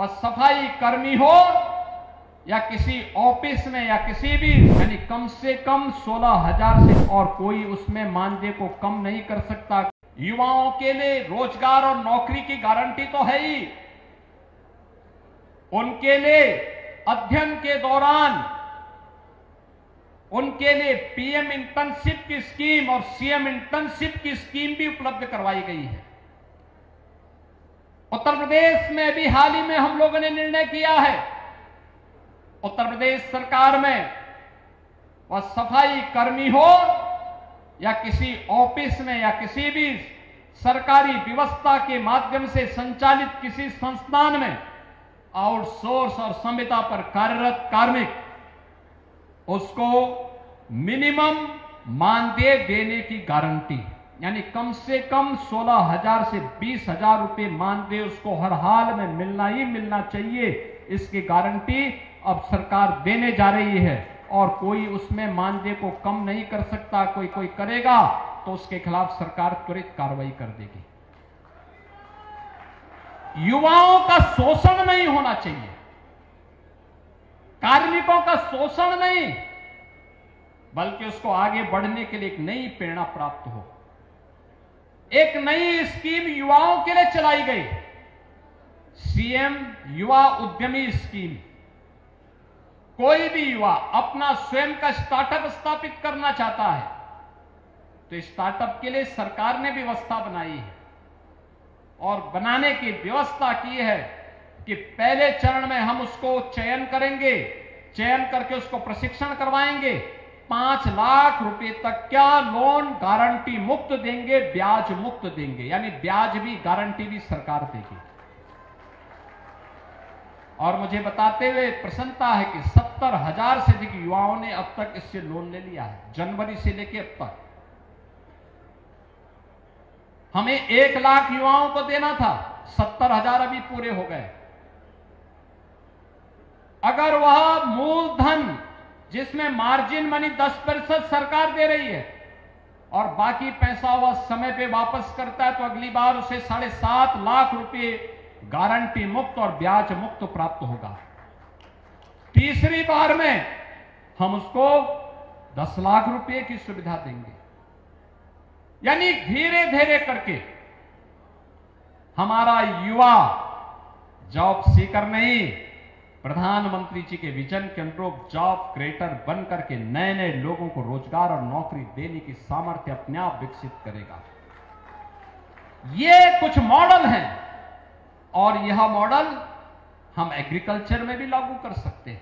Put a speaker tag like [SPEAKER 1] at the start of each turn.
[SPEAKER 1] वह सफाई कर्मी हो या किसी ऑफिस में या किसी भी, यानी कम से कम 16,000 से और कोई उसमें मानदेय को कम नहीं कर सकता। युवाओं के लिए रोजगार और नौकरी की गारंटी तो है ही, उनके लिए अध्ययन के दौरान उनके लिए पीएम इंटर्नशिप की स्कीम और सीएम इंटर्नशिप की स्कीम भी उपलब्ध करवाई गई है। उत्तर प्रदेश में भी हाल ही में हम लोगों ने निर्णय किया है, उत्तर प्रदेश सरकार में वह सफाई कर्मी हो या किसी ऑफिस में या किसी भी सरकारी व्यवस्था के माध्यम से संचालित किसी संस्थान में आउटसोर्स और संविदा पर कार्यरत कार्मिक, उसको मिनिमम मानदेय देने की गारंटी, यानी कम से कम 16,000 से 20,000 रुपए मानदेय उसको हर हाल में मिलना ही मिलना चाहिए। इसकी गारंटी अब सरकार देने जा रही है और कोई उसमें मानदेय को कम नहीं कर सकता। कोई करेगा तो उसके खिलाफ सरकार त्वरित कार्रवाई कर देगी। युवाओं का शोषण नहीं होना चाहिए, कार्मिकों का शोषण नहीं, बल्कि उसको आगे बढ़ने के लिए एक नई प्रेरणा प्राप्त हो। एक नई स्कीम युवाओं के लिए चलाई गई, सीएम युवा उद्यमी स्कीम। कोई भी युवा अपना स्वयं का स्टार्टअप स्थापित करना चाहता है तो स्टार्टअप के लिए सरकार ने व्यवस्था बनाई है और बनाने की व्यवस्था की है कि पहले चरण में हम उसको चयन करेंगे, चयन करके उसको प्रशिक्षण करवाएंगे, 5 लाख रुपए तक क्या लोन गारंटी मुक्त देंगे, ब्याज मुक्त देंगे, यानी ब्याज भी गारंटी भी सरकार देगी। और मुझे बताते हुए प्रसन्नता है कि 70,000 से अधिक युवाओं ने अब तक इससे लोन ले लिया है, जनवरी से लेकर अब तक। हमें 1 लाख युवाओं को देना था, 70,000 अभी पूरे हो गए। अगर वह मूलधन जिसमें मार्जिन मनी 10% सरकार दे रही है और बाकी पैसा वह समय पे वापस करता है तो अगली बार उसे 7.5 लाख रुपए गारंटी मुक्त और ब्याज मुक्त प्राप्त होगा। तीसरी बार में हम उसको 10 लाख रुपए की सुविधा देंगे। यानी धीरे धीरे करके हमारा युवा जॉब सीकर नहीं, प्रधानमंत्री जी के विजन के अनुरूप जॉब क्रिएटर बन करके नए नए लोगों को रोजगार और नौकरी देने की सामर्थ्य अपने आप विकसित करेगा। ये कुछ मॉडल हैं और यह मॉडल हम एग्रीकल्चर में भी लागू कर सकते हैं।